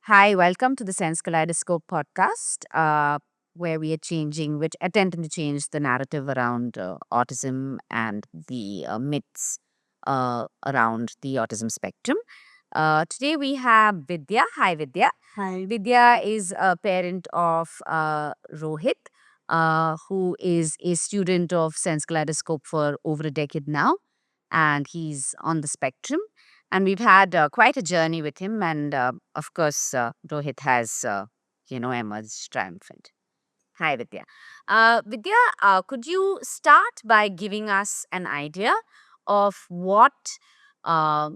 Hi, welcome to the Sense Kaleidoscope podcast, where we are attempting to change the narrative around autism and the myths around the autism spectrum. Today we have Vidya. Hi, Vidya. Hi. Vidya is a parent of Rohit, who is a student of Sense Kaleidoscope for over a decade now, and he's on the spectrum. And we've had quite a journey with him, and of course, Rohit has, emerged triumphant. Hi, Vidya. Vidya, could you start by giving us an idea of what uh,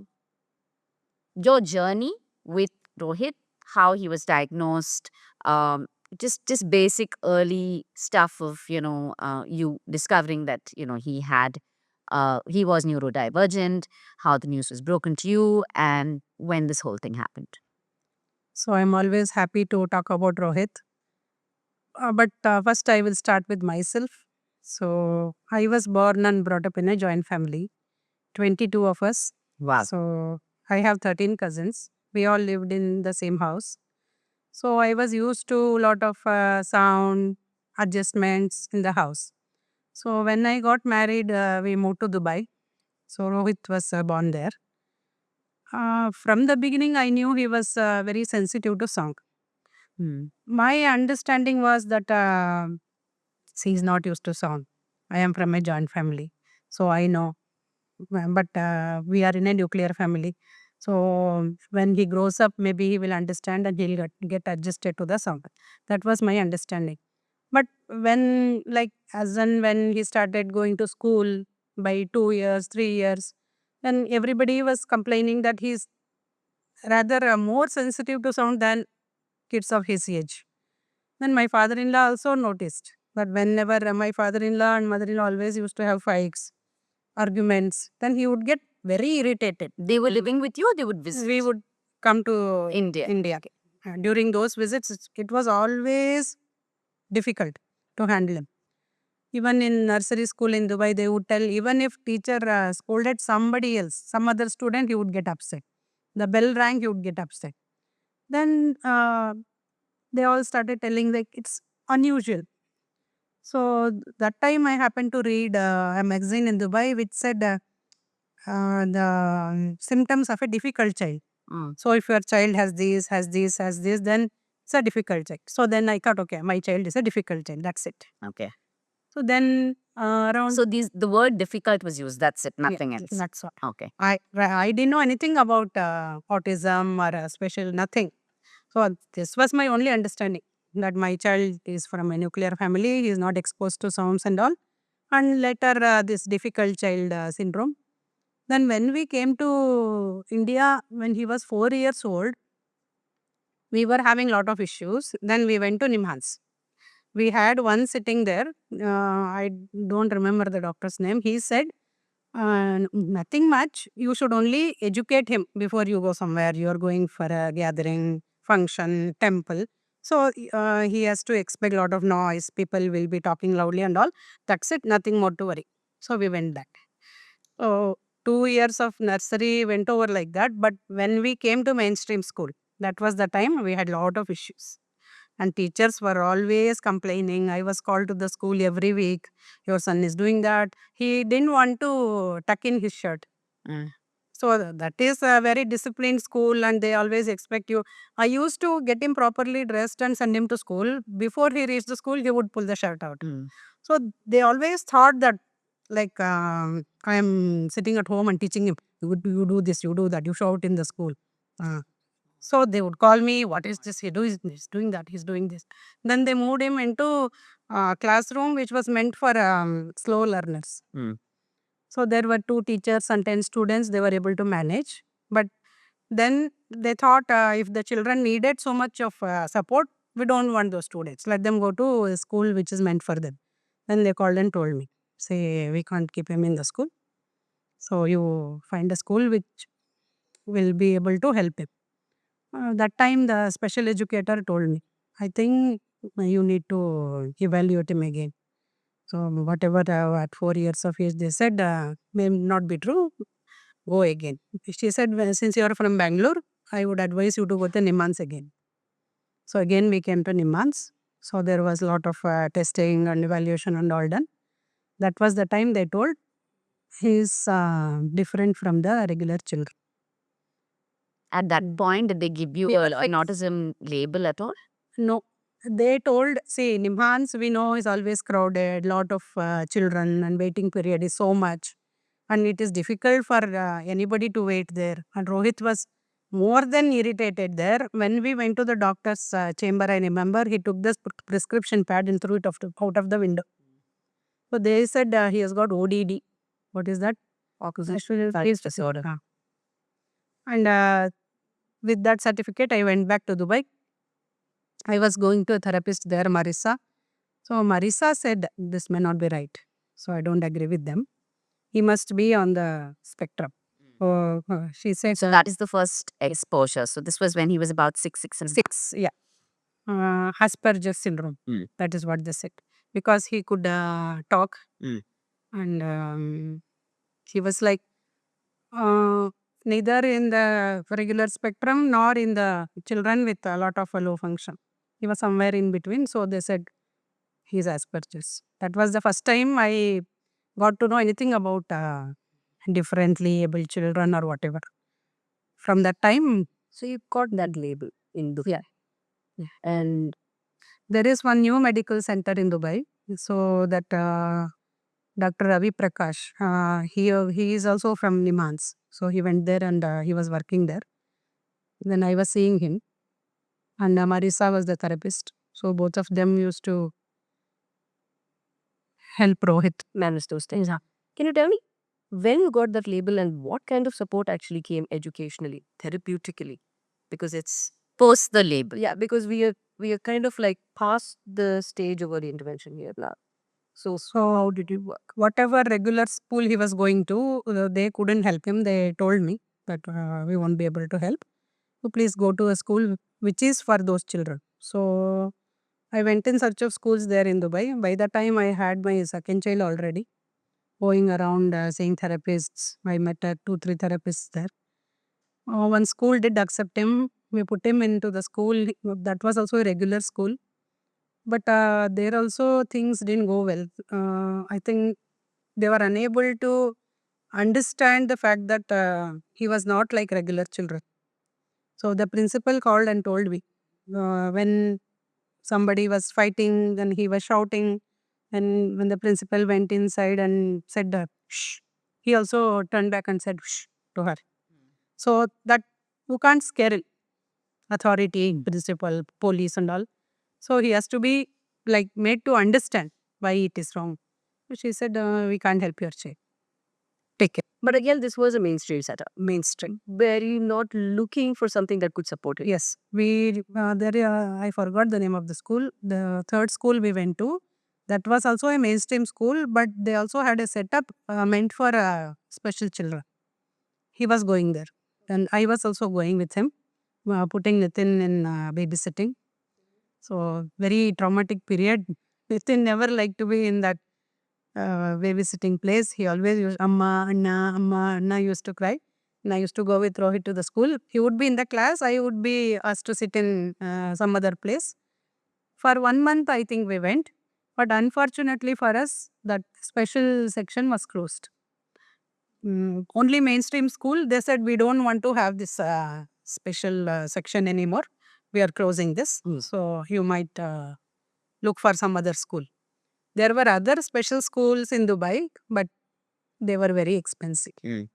your journey with Rohit, how he was diagnosed, um, just basic early stuff of you discovering that he was neurodivergent, how the news was broken to you, and when this whole thing happened. So I'm always happy to talk about Rohit. But first, I will start with myself. So I was born and brought up in a joint family, 22 of us. Wow. So I have 13 cousins. We all lived in the same house. So I was used to a lot of sound adjustments in the house. So when I got married, we moved to Dubai. So Rohit was born there. From the beginning, I knew he was very sensitive to song. Hmm. My understanding was that he's not used to sound. I am from a joint family, so I know. But we are in a nuclear family. So when he grows up, maybe he will understand and he'll get adjusted to the sound. That was my understanding. But when, like, as and when he started going to school by 2 years, 3 years, then everybody was complaining that he's rather more sensitive to sound than kids of his age. Then my father-in-law also noticed that whenever my father-in-law and mother-in-law always used to have fights, arguments, then he would get very irritated. They were living with you, or they would visit? We would come to India. India. During those visits, it was always difficult to handle him. Even in nursery school in Dubai, they would tell, even if teacher scolded somebody else, some other student, he would get upset. The bell rang, he would get upset. Then they all started telling like it's unusual. So that time I happened to read a magazine in Dubai which said the symptoms of a difficult child. Mm. So if your child has this, then it's a difficult child. So then I thought, okay, my child is a difficult child. That's it. Okay. So then around So the word difficult was used. That's it. yeah, Nothing else. that's all. Okay. I didn't know anything about autism or special nothing. So this was my only understanding that my child is from a nuclear family. He is not exposed to sounds and all. And later this difficult child syndrome. Then when we came to India when he was 4 years old, we were having a lot of issues. Then we went to Nimhans. We had one sitting there. I don't remember the doctor's name. He said, nothing much. You should only educate him before you go somewhere. You are going for a gathering, function, temple. So he has to expect a lot of noise. People will be talking loudly and all. That's it. Nothing more to worry. So we went back. So 2 years of nursery went over like that. But when we came to mainstream school, that was the time we had a lot of issues. And teachers were always complaining. I was called to the school every week. Your son is doing that. He didn't want to tuck in his shirt. Mm. So that is a very disciplined school and they always expect you. I used to get him properly dressed and send him to school. Before he reached the school, he would pull the shirt out. Mm. So they always thought that like I am sitting at home and teaching him, you do this, you do that, you shout in the school. Uh, so they would call me, what is this? He's doing that, he's doing this. Then they moved him into a classroom which was meant for slow learners. Mm. So there were 2 teachers and 10 students, they were able to manage. But then they thought if the children needed so much of support, we don't want those students. Let them go to a school which is meant for them. Then they called and told me, say, we can't keep him in the school. So you find a school which will be able to help him. That time the special educator told me, I think you need to evaluate him again. So whatever at 4 years of age they said may not be true, go again. She said, "Well, since you are from Bangalore, I would advise you to go to Nimans again." So again, we came to Nimans. So there was a lot of testing and evaluation and all done. That was the time they told he's different from the regular children. At that point, did they give you an autism label at all? No, they told, see, Nimhans, we know is always crowded, lot of children and waiting period is so much. And it is difficult for anybody to wait there. And Rohit was more than irritated there. When we went to the doctor's chamber, I remember he took this prescription pad and threw it out of the window. So they said he has got ODD. What is that? Oppositional disorder. And with that certificate, I went back to Dubai. I was going to a therapist there, Marissa. So Marissa said, this may not be right. So I don't agree with them. He must be on the spectrum. Oh, she said, So that is the first exposure. So this was when he was about 6, yeah. Asperger's syndrome. That is what they said. Because he could talk. And he was like, neither in the regular spectrum nor in the children with a lot of low function. He was somewhere in between. So they said he's Asperger's. That was the first time I got to know anything about differently able children or whatever. From that time, So you got that label in Dubai. Yeah. And there is one new medical center in Dubai. So that Dr. Ravi Prakash, he is also from Nimans. So he went there and he was working there. Then I was seeing him. And Marisa was the therapist. So both of them used to help Rohit. manage those things. Can you tell me when you got that label and what kind of support actually came educationally, therapeutically? Because it's post the label. yeah, because we are kind of like past the stage of early intervention here now. So how did you work? Whatever regular school he was going to, they couldn't help him. They told me that we won't be able to help. So please go to a school which is for those children. So I went in search of schools there in Dubai. By the time I had my second child already, going around seeing therapists. I met 2-3 therapists there. One school did accept him. We put him into the school. That was also a regular school. But there also things didn't go well. I think they were unable to understand the fact that he was not like regular children. So the principal called and told me when somebody was fighting, then he was shouting. And when the principal went inside and said, shh, he also turned back and said, shh, to her. So that you can't scare authority, principal, police and all. So he has to be like made to understand why it is wrong. So she said, we can't help your child. Take it. But again, this was a mainstream setup. Mainstream. Were you not looking for something that could support it? Yes. We I forgot the name of the school. The third school we went to, that was also a mainstream school, but they also had a setup meant for special children. He was going there. And I was also going with him, putting Nitin in babysitting. So very traumatic period. Nitin never liked to be in that babysitting place. He always used Amma, Anna used to cry. And I used to go with Rohit to the school. He would be in the class. I would be asked to sit in some other place. For 1 month, I think we went. But unfortunately for us, that special section was closed. Only mainstream school, they said, we don't want to have this special section anymore. We are closing this. So you might look for some other school. There were other special schools in Dubai, but they were very expensive. And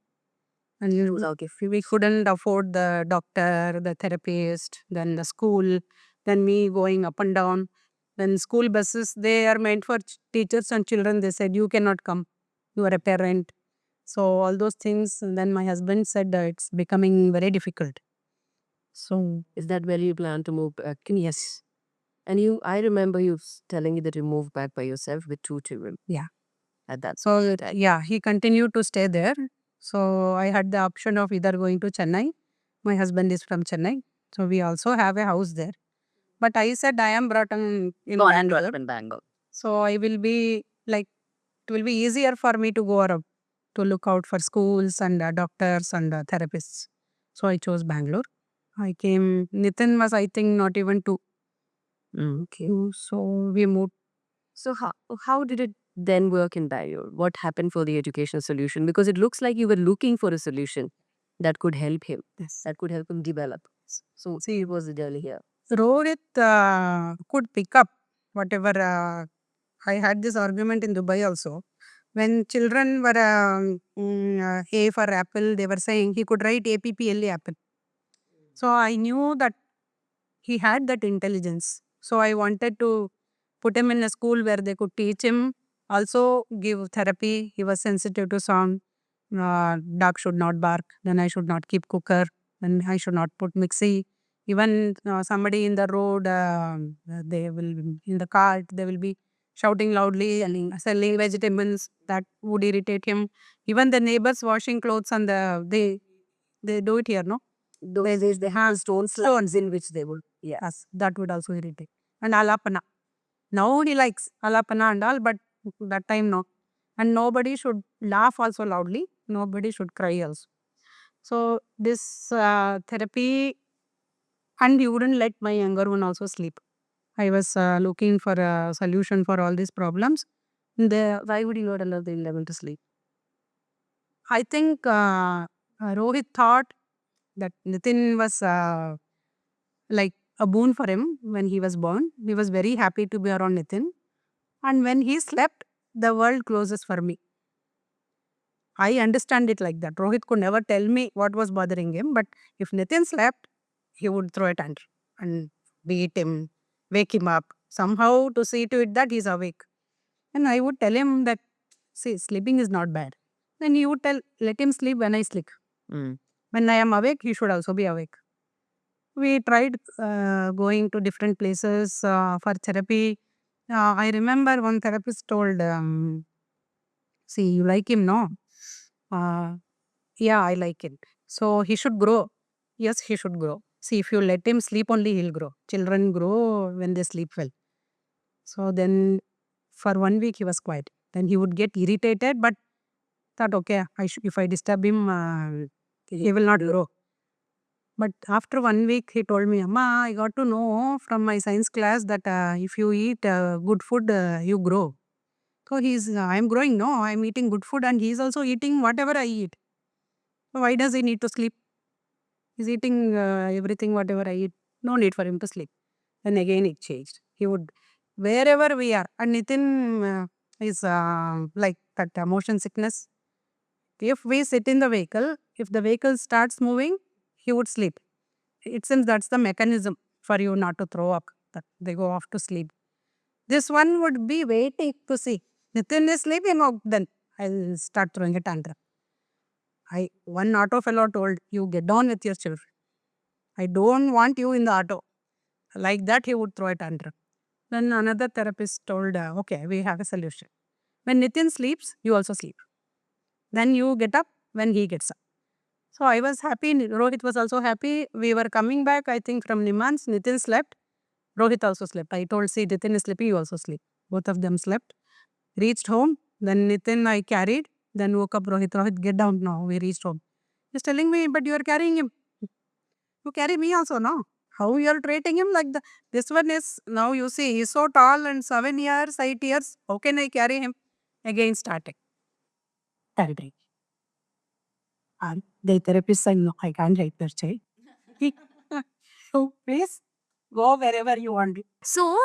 we couldn't afford the doctor, the therapist, then the school, then me going up and down. Then school buses, they are meant for teachers and children. They said, you cannot come. You are a parent. So all those things. And then my husband said it's becoming very difficult. So Is that where you plan to move back? yes. And I remember you telling me that you moved back by yourself with 2 children. Yeah. At that. So yeah, he continued to stay there. So I had the option of either going to Chennai. My husband is from Chennai. So we also have a house there. But I said I am brought up in Bangalore. So I will be like, it will be easier for me to go around to look out for schools and doctors and therapists. So I chose Bangalore. I came, Nitin was I think not even 2. Okay. So we moved. So how did it then work in Bangalore? What happened for the educational solution? Because it looks like you were looking for a solution that could help him, Yes. that could help him develop. So See, it was the journey here. Rohit could pick up whatever. I had this argument in Dubai also. When children were A for apple, they were saying he could write APPLA apple. So I knew that he had that intelligence. So I wanted to put him in a school where they could teach him, also give therapy. He was sensitive to sound. Dog should not bark. Then I should not keep cooker. Then I should not put mixie. Even somebody in the road, they will in the cart, they will be shouting loudly and selling vegetables that would irritate him. Even the neighbors washing clothes and they do it here, no? Those days they have stones in which they would. Yeah. Yes, that would also irritate. And alapana. Now he likes alapana and all, but that time no. And nobody should laugh also loudly. Nobody should cry also. So this therapy, and you wouldn't let my younger one also sleep. I was looking for a solution for all these problems. Why would you not allow the 11 to sleep? I think Rohit thought that Nitin was like a boon for him when he was born. He was very happy to be around Nitin. And when he slept, the world closes for me. I understand it like that. Rohit could never tell me what was bothering him, but if Nitin slept, he would throw a tantrum and beat him, wake him up, somehow to see to it that he's awake. And I would tell him that, see, sleeping is not bad. Then he would tell, let him sleep when I sleep. When I am awake, he should also be awake. We tried going to different places for therapy. I remember one therapist told, see, you like him, no? Yeah, I like it. So he should grow. Yes, he should grow. See, if you let him sleep only, he'll grow. Children grow when they sleep well. So then for 1 week, he was quiet. Then he would get irritated, but thought, okay, if I disturb him, he will not grow. But after 1 week, he told me, Amma, I got to know from my science class that if you eat good food, you grow. So I'm growing. No, I'm eating good food and he's also eating whatever I eat. So why does he need to sleep? He's eating everything, whatever I eat. No need for him to sleep. Then again it changed. He would, wherever we are. And Nitin is like that motion sickness. If we sit in the vehicle, if the vehicle starts moving, he would sleep. It seems that's the mechanism for you not to throw up. That they go off to sleep. This one would be waiting to see. Nitin is sleeping, oh, then I'll start throwing a tantrum. One auto fellow told, you get down with your children. I don't want you in the auto. Like that, he would throw a tantrum. Then another therapist told, okay, we have a solution. When Nitin sleeps, you also sleep. Then you get up when he gets up. So I was happy. Rohit was also happy. We were coming back, I think, from Nimans. Nitin slept. Rohit also slept. I told, see, Nitin is sleeping, you also sleep. Both of them slept. Reached home. Then Nitin I carried. Then woke up Rohit. Rohit, get down now. We reached home. He's telling me, but you are carrying him. You carry me also, no? How you are treating him like the this one is now you see he's so tall and 7 years, 8 years. How can I carry him? Again starting. Carrying. And the therapist said, no, I can't write per se. So please go wherever you want. So,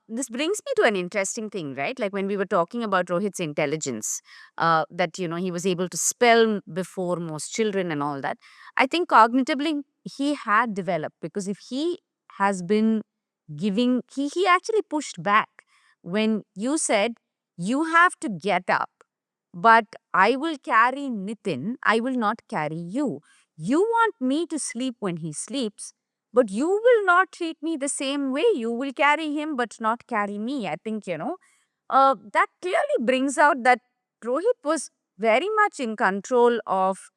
this brings me to an interesting thing, right? Like when we were talking about Rohit's intelligence, that, he was able to spell before most children and all that. I think cognitively he had developed because if he has been giving, he actually pushed back when you said, you have to get up, but I will carry Nitin, I will not carry you. You want me to sleep when he sleeps, but you will not treat me the same way. You will carry him, but not carry me. I think, that clearly brings out that Rohit was very much in control of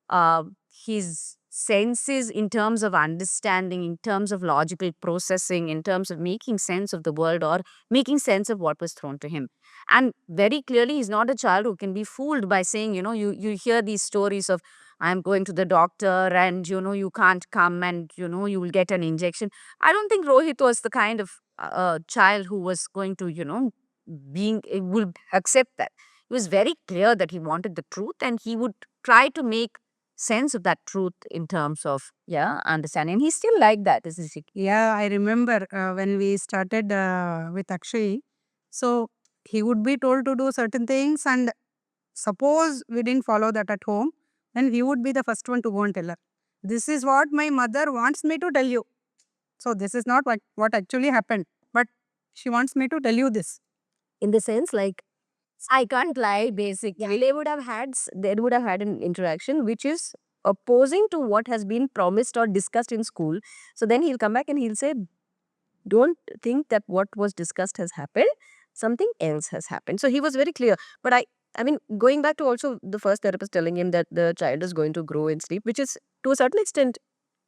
uh, his senses in terms of understanding, in terms of logical processing, in terms of making sense of the world or making sense of what was thrown to him. And very clearly, he's not a child who can be fooled by saying, you hear these stories of, I'm going to the doctor and, you can't come and, you will get an injection. I don't think Rohit was the kind of a child who was going to, will accept that. He was very clear that he wanted the truth, and he would try to make sense of that truth in terms of, understanding. He's still like that, isn't he? Yeah, I remember when we started with Akshay. So he would be told to do certain things, and suppose we didn't follow that at home, then he would be the first one to go and tell her, "This is what my mother wants me to tell you. So this is not what actually happened, but she wants me to tell you this." In the sense, like, I can't lie, basically. they would have had an interaction which is opposing to what has been promised or discussed in school. So then he'll come back and he'll say, don't think that what was discussed has happened, something else has happened. So he was very clear. But I mean, going back to also the first therapist telling him that the child is going to grow in sleep, which is to a certain extent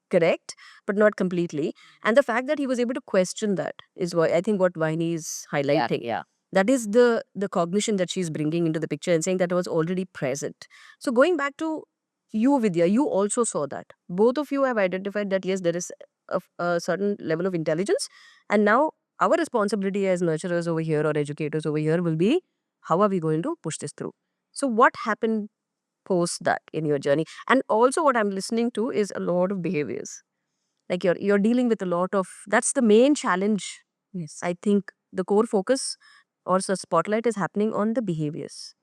correct, but not completely. And the fact that he was able to question that is why I think what Vaini is highlighting. Yeah. That is the cognition that she's bringing into the picture and saying that it was already present. So going back to you, Vidya, you also saw that. Both of you have identified that yes, there is a certain level of intelligence. And now our responsibility as nurturers over here or educators over here will be how are we going to push this through? So what happened post that in your journey? And also what I'm listening to is a lot of behaviors. Like you're dealing with a lot of, that's the main challenge. Yes. I think the core focus or the spotlight is happening on the behaviors.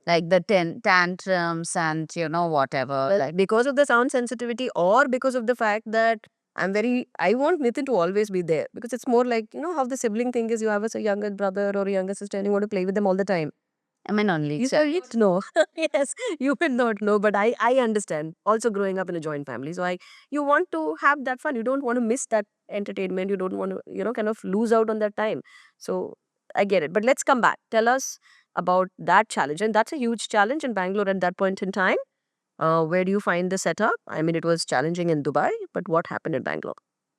Like the tantrums and, whatever. Well, Like, because of the sound sensitivity or because of the fact that I want Nitin to always be there, because it's more like, how the sibling thing is, you have a younger brother or a younger sister and you want to play with them all the time. I'm an only You child. don't know. Yes, you will not know, but I understand. Also growing up in a joint family. So you want to have that fun. You don't want to miss that entertainment. You don't want to, kind of lose out on that time. So I get it. But let's come back. Tell us about that challenge. And that's a huge challenge in Bangalore at that point in time. Where do you find the setup? I mean, it was challenging in Dubai, but what happened in Bangalore?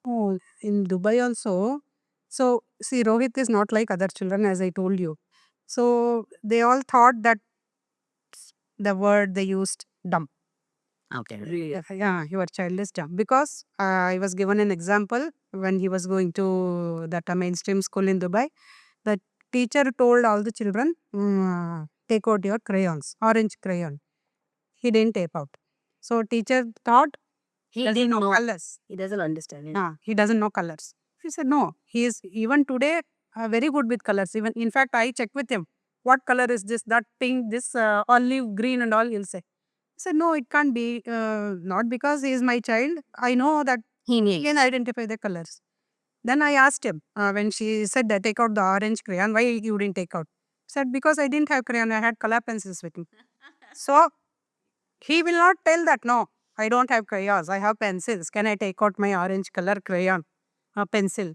Oh, in Dubai also. So see, Rohit is not like other children, as I told you. So they all thought that the word they used dumb. Okay. Yeah, your child is dumb. Because I was given an example when he was going to that mainstream school in Dubai. The teacher told all the children, take out your crayons, orange crayon. He didn't take out. So teacher thought He doesn't didn't know know. colors. He doesn't understand it. He doesn't know colors. He said, no, he is even today very good with colors. Even in fact, I checked with him. What color is this? That pink, this olive green and all, he'll say. I said, no, it can't be. Not because he is my child. I know that he can identify the colors. Then I asked him when she said that take out the orange crayon, why you didn't take out? He said, because I didn't have crayon, I had color pencils with me. So he will not tell that, no, I don't have crayons, I have pencils. Can I take out my orange color crayon, pencil?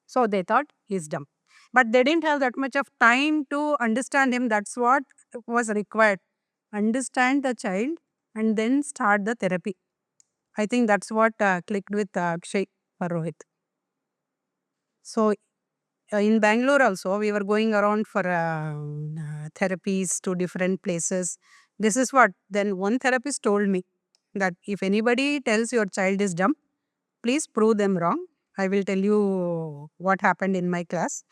So they thought he's dumb. But they didn't have that much of time to understand him. That's what was required. Understand the child and then start the therapy. I think that's what clicked with Akshay for Rohit. So in Bangalore also, we were going around for therapies to different places. This is what then one therapist told me, that if anybody tells your child is dumb, please prove them wrong. I will tell you what happened in my class.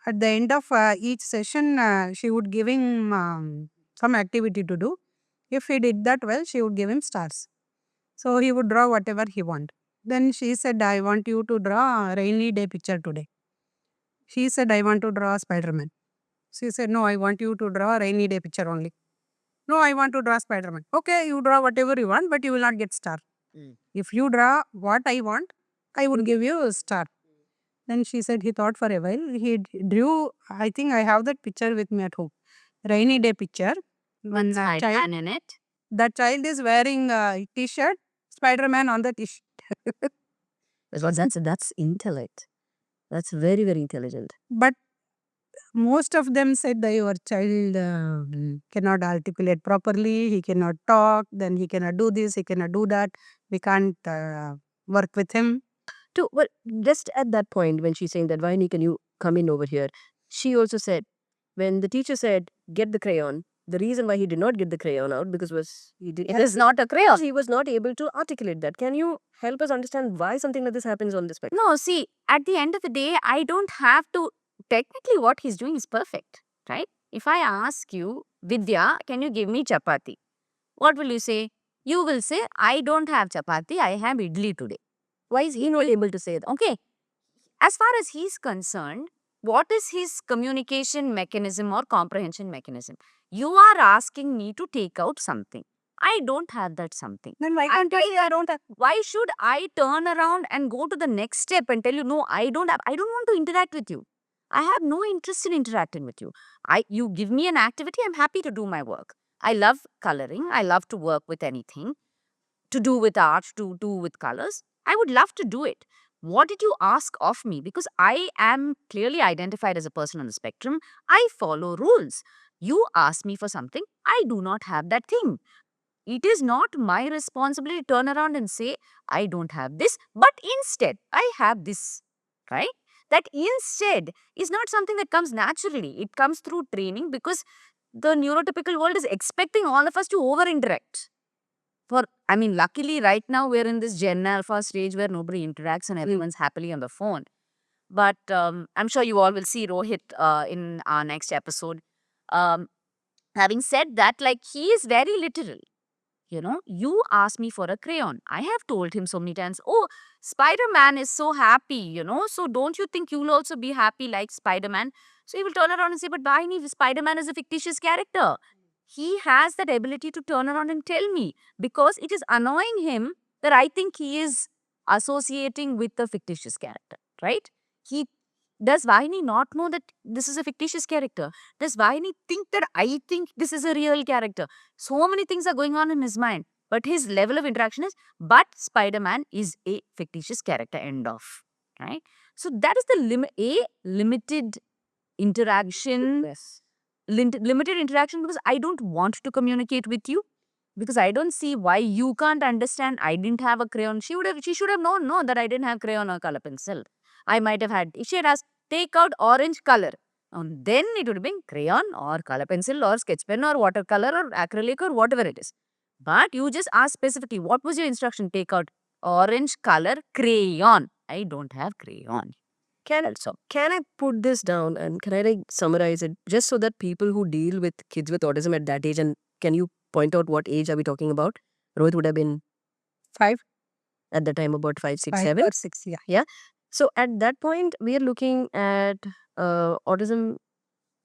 At the end of each session, she would give him some activity to do. If he did that well, she would give him stars. So he would draw whatever he want. Then she said, I want you to draw a rainy day picture today. She said, I want to draw Spider-Man. She said, no, I want you to draw a rainy day picture only. No, I want to draw Spider-Man. Okay, you draw whatever you want, but you will not get star. If you draw what I want, I would give you a star. Then she said he thought for a while. He drew, I think I have that picture with me at home. Rainy day picture. When the child, in it. that child is wearing a t-shirt, Spider-Man on the t-shirt. That's intellect. That's very, very intelligent. But most of them said that your child cannot articulate properly, he cannot talk, then he cannot do this, he cannot do that. We can't work with him. Well, just at that point when she's saying that, Vaini, can you come in over here? She also said, when the teacher said, get the crayon, the reason why he did not get the crayon out because It is not a crayon. he was not able to articulate that. Can you help us understand why something like this happens on the spectrum? No, see, at the end of the day, I don't have to. Technically, what he's doing is perfect, right? If I ask you, Vidya, can you give me chapati? What will you say? You will say, I don't have chapati, I have idli today. Why is he not able to say that? Okay. As far as he's concerned, what is his communication mechanism or comprehension mechanism? You are asking me to take out something. I don't have that something. Then why can't I don't have? Why should I turn around and go to the next step and tell you, no, I don't want to interact with you. I have no interest in interacting with you. You give me an activity, I'm happy to do my work. I love coloring. I love to work with anything to do with art, to do with colors. I would love to do it. What did you ask of me? Because I am clearly identified as a person on the spectrum. I follow rules. You ask me for something, I do not have that thing. It is not my responsibility to turn around and say, I don't have this, but instead, I have this, right? That instead is not something that comes naturally. It comes through training because the neurotypical world is expecting all of us to over interact. Luckily, right now we're in this Gen Alpha stage where nobody interacts and everyone's happily on the phone. But I'm sure you all will see Rohit in our next episode. Having said that, like, he is very literal. You asked me for a crayon. I have told him so many times, oh, Spider-Man is so happy, so don't you think you'll also be happy like Spider-Man? So he will turn around and say, but Bahini, Spider-Man is a fictitious character. He has that ability to turn around and tell me because it is annoying him that I think he is associating with the fictitious character, right? Does Vahini not know that this is a fictitious character? Does Vahini think that I think this is a real character? So many things are going on in his mind. But his level of interaction is, but Spider-Man is a fictitious character, end of. Right? So that is the limited interaction. Yes. Limited interaction because I don't want to communicate with you. Because I don't see why you can't understand. I didn't have a crayon. She should have known, no, that I didn't have crayon or color pencil. I might have had, if she had asked, take out orange color. And then it would have been crayon or color pencil or sketch pen or watercolor or acrylic or whatever it is. But you just asked specifically, what was your instruction? Take out orange color crayon. I don't have crayon. Can I put this down and can I like summarize it just so that people who deal with kids with autism at that age, and can you point out what age are we talking about? Rohit would have been 5, at the time about 5, 6, 5 7. or 6, yeah. So at that point, we are looking at autism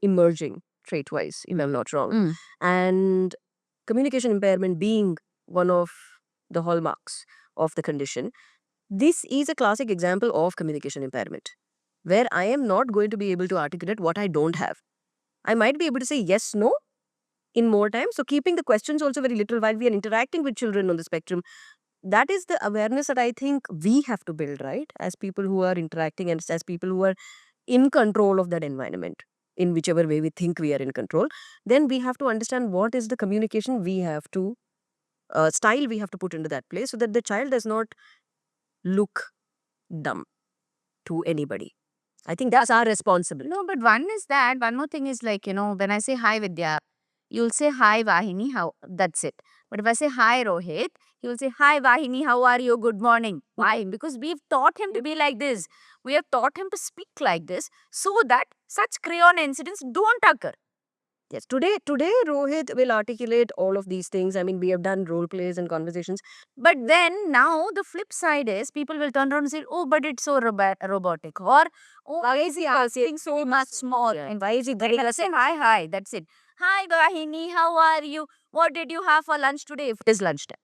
emerging trait-wise, if I'm not wrong, and communication impairment being one of the hallmarks of the condition. This is a classic example of communication impairment, where I am not going to be able to articulate what I don't have. I might be able to say yes, no in more time. So keeping the questions also very little while we are interacting with children on the spectrum. That is the awareness that I think we have to build, right? As people who are interacting and as people who are in control of that environment, in whichever way we think we are in control, then we have to understand what is the communication we have to, style we have to put into that place so that the child does not look dumb to anybody. I think that's our responsibility. No, but one is that. One more thing is like, when I say hi Vidya, you'll say hi Vahini, how? That's it. But if I say hi Rohit, he will say hi Vahini, how are you? Good morning. Why? Because we've taught him to be like this. We have taught him to speak like this so that such crayon incidents don't occur. Yes, today Rohit will articulate all of these things. I mean, we have done role plays and conversations. But then now the flip side is people will turn around and say, oh, but it's so robotic. Or, oh, why is he asking so much more? And why is he say hi, that's it. Hi, Bahini, how are you? What did you have for lunch today? If it is lunchtime,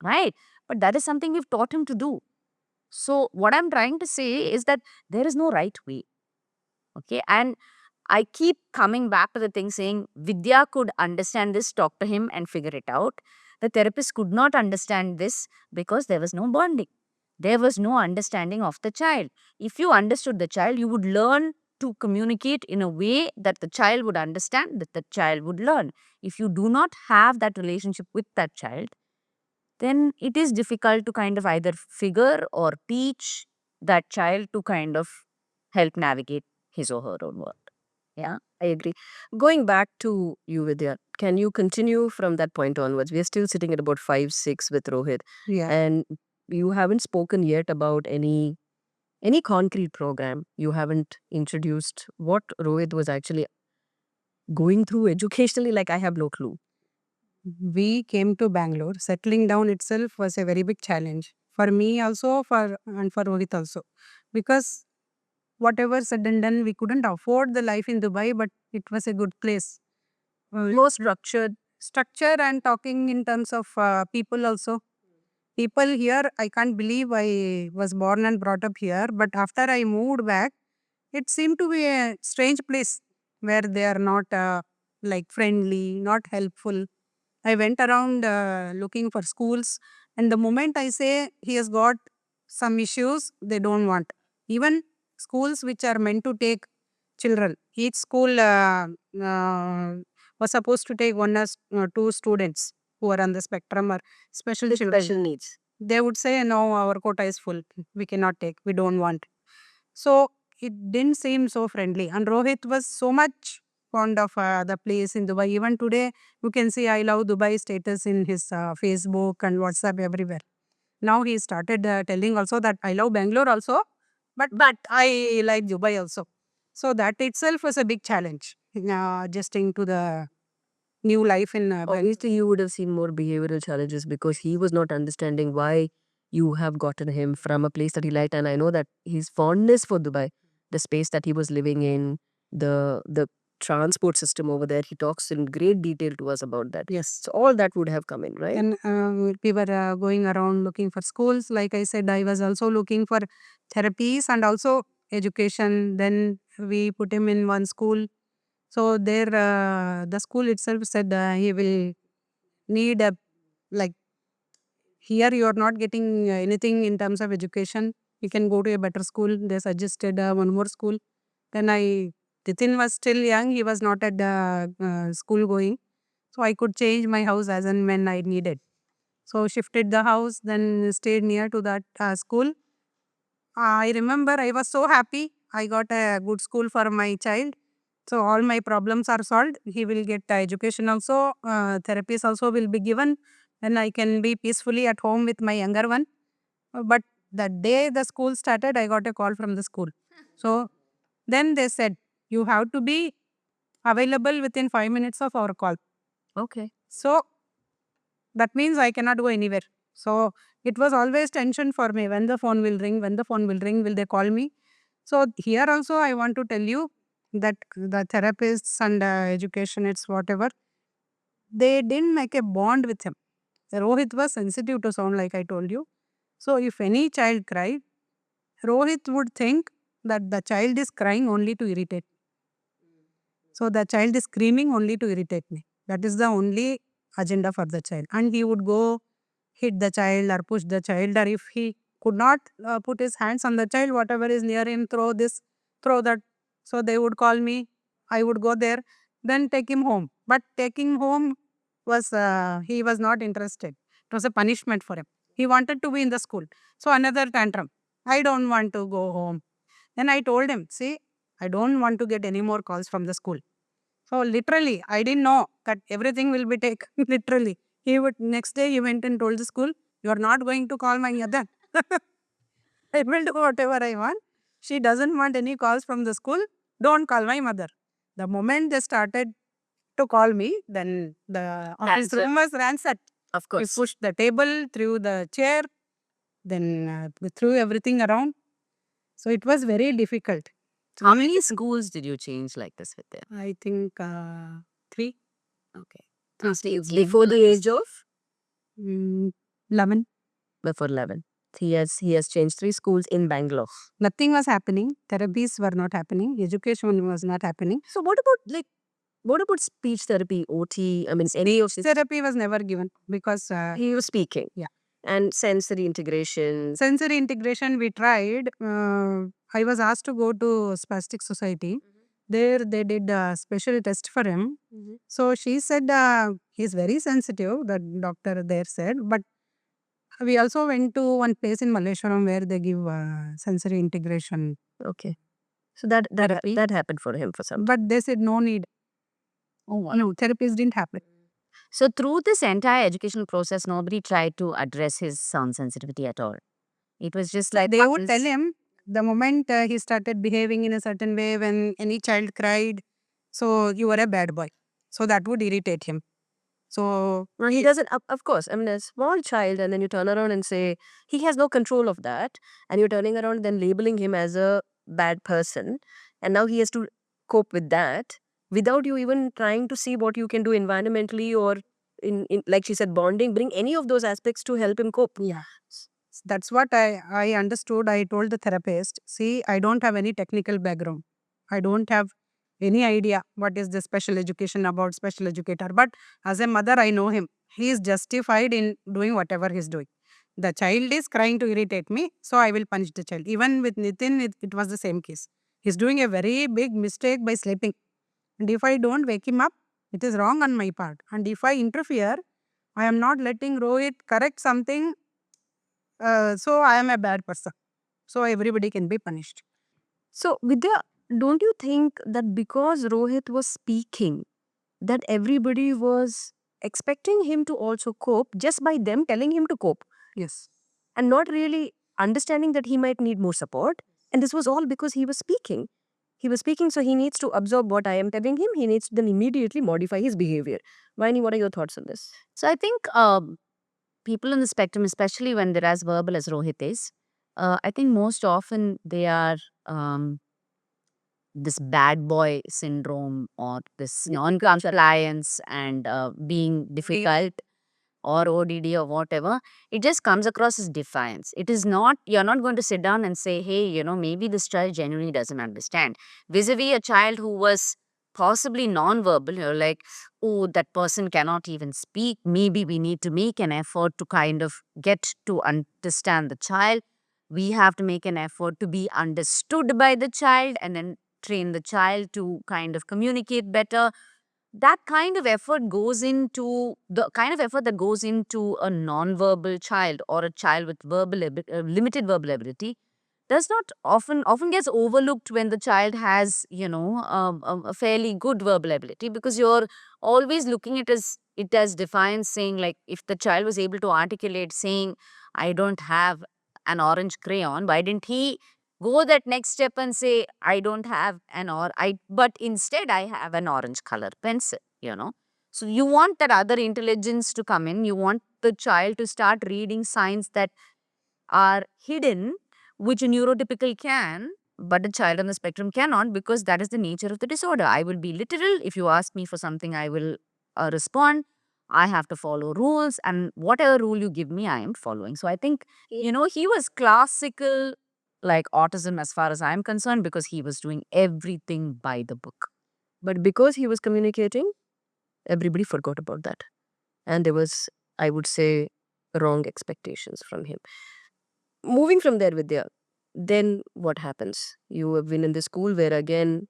right? But that is something we've taught him to do. So what I'm trying to say is that there is no right way. Okay. And I keep coming back to the thing saying Vidya could understand this, talk to him and figure it out. The therapist could not understand this because there was no bonding. There was no understanding of the child. If you understood the child, you would learn to communicate in a way that the child would understand, that the child would learn. If you do not have that relationship with that child, then it is difficult to kind of either figure or teach that child to kind of help navigate his or her own world. Yeah. I agree. Going back to you, Vidya, can you continue from that point onwards? We are still sitting at about 5, 6 with Rohit, Yeah. and you haven't spoken yet about any concrete program. You haven't introduced what Rohit was actually going through educationally. Like, I have no clue. We came to Bangalore. Settling down itself was a very big challenge for me also, and for Rohit also, because whatever said and done, we couldn't afford the life in Dubai, but it was a good place. More structure and talking in terms of people also. People here, I can't believe I was born and brought up here, but after I moved back, it seemed to be a strange place where they are not like friendly, not helpful. I went around looking for schools, and the moment I say he has got some issues, they don't want. Even schools which are meant to take children, each school was supposed to take one or two students who are on the spectrum or special With children. special needs. They would say, no, our quota is full. We cannot take. We don't want. So it didn't seem so friendly. And Rohit was so much fond of the place in Dubai. Even today, you can see I love Dubai status in his Facebook and WhatsApp everywhere. Now he started telling also that I love Bangalore also, but I like Dubai also. So that itself was a big challenge, adjusting to the new life in Bangalore. Obviously, you would have seen more behavioral challenges because he was not understanding why you have gotten him from a place that he liked. And I know that his fondness for Dubai, the space that he was living in, the transport system over there, he talks in great detail to us about that. Yes. So all that would have come in, right? Then we were going around looking for schools. Like I said, I was also looking for therapies and also education. Then we put him in one school. So there, the school itself said he will need a, like, here you are not getting anything in terms of education. You can go to a better school. They suggested one more school. Then Titin was still young. He was not at the school going. So I could change my house as and when I needed. So shifted the house, then stayed near to that school. I remember I was so happy. I got a good school for my child. So all my problems are solved. He will get education also. Therapies also will be given. And I can be peacefully at home with my younger one. But the day the school started, I got a call from the school. So then they said, you have to be available within 5 minutes of our call. Okay. So that means I cannot go anywhere. So it was always tension for me. When the phone will ring, will they call me? So here also I want to tell you that the therapists and education, it's whatever, they didn't make a bond with him. Rohit was sensitive to sound, like I told you. So if any child cried, Rohit would think that the child is crying only to irritate. So the child is screaming only to irritate me. That is the only agenda for the child. And he would go hit the child or push the child, or if he could not put his hands on the child, whatever is near him, throw this, throw that. So they would call me. I would go there, then take him home. But taking home was, he was not interested. It was a punishment for him. He wanted to be in the school. So another tantrum. I don't want to go home. Then I told him, see, I don't want to get any more calls from the school. So literally, I didn't know that everything will be taken literally. He would, next day he went and told the school, you are not going to call my mother. I will do whatever I want. She doesn't want any calls from the school. Don't call my mother. The moment they started to call me, then the office Answer. room was ransacked. Of We course. pushed the table, threw the chair, then we threw everything around. So it was very difficult. How many schools did you change like this with them? I think 3. Okay. Before the age of? 11. Before 11. He has changed 3 schools in Bangalore. Nothing was happening. Therapies were not happening. Education was not happening. So what about speech therapy, OT? I mean, any of this? Therapy was never given because He was speaking. Yeah. And sensory integration. sensory integration we tried. I was asked to go to Spastic Society. There they did a special test for him. So she said he's very sensitive, the doctor there said. But we also went to one place in Malleshwaram where they give sensory integration. Okay. So that therapy. that happened for him for some. But they said no need. Oh, wow. No, therapies didn't happen. So through this entire educational process, nobody tried to address his sound sensitivity at all. It was just like They would tell him the moment he started behaving in a certain way when any child cried, so you were a bad boy. So that would irritate him. So Well, he doesn't, of course. I mean, a small child, and then you turn around and say he has no control of that, and you're turning around then labeling him as a bad person, and now he has to cope with that without you even trying to see what you can do environmentally or in like she said, bonding, bring any of those aspects to help him cope. yeah, that's what I understood. I told the therapist, see, I don't have any technical background. I don't have any idea what is the special education about special educator. But as a mother, I know him. He is justified in doing whatever he's doing. The child is crying to irritate me, so I will punish the child. Even with Nitin, it was the same case. He's doing a very big mistake by sleeping. And if I don't wake him up, it is wrong on my part. And if I interfere, I am not letting Rohit correct something. So I am a bad person. So everybody can be punished. So, Vidya, don't you think that because Rohit was speaking, that everybody was expecting him to also cope just by them telling him to cope Yes. and not really understanding that he might need more support? And this was all because he was speaking. He was speaking, so he needs to absorb what I am telling him. He needs to then immediately modify his behavior. Vaini, what are your thoughts on this? So I think people on the spectrum, especially when they're as verbal as Rohit is, I think most often they are this bad boy syndrome or this non-compliance and being difficult or ODD or whatever. It just comes across as defiance. It is not, you're not going to sit down and say, hey, maybe this child genuinely doesn't understand. Vis-a-vis a child who was possibly non-verbal, you're like, oh, that person cannot even speak. Maybe we need to make an effort to kind of get to understand the child. We have to make an effort to be understood by the child and then train the child to kind of communicate better. That kind of effort goes into the kind of effort that goes into a non-verbal child or a child with limited verbal ability does not often gets overlooked when the child has a fairly good verbal ability, because you're always looking at it as defiance, saying like, if the child was able to articulate saying, I don't have an orange crayon, why didn't he go that next step and say, I don't have but instead I have an orange color pencil. So you want that other intelligence to come in. You want the child to start reading signs that are hidden, which a neurotypical can, but a child on the spectrum cannot, because that is the nature of the disorder. I will be literal. If you ask me for something, I will respond. I have to follow rules, and whatever rule you give me, I am following. So I think, he was classical, like autism as far as I'm concerned, because he was doing everything by the book. But because he was communicating, everybody forgot about that. And there was, I would say, wrong expectations from him. Moving from there, Vidya, then what happens? You have been in the school where again,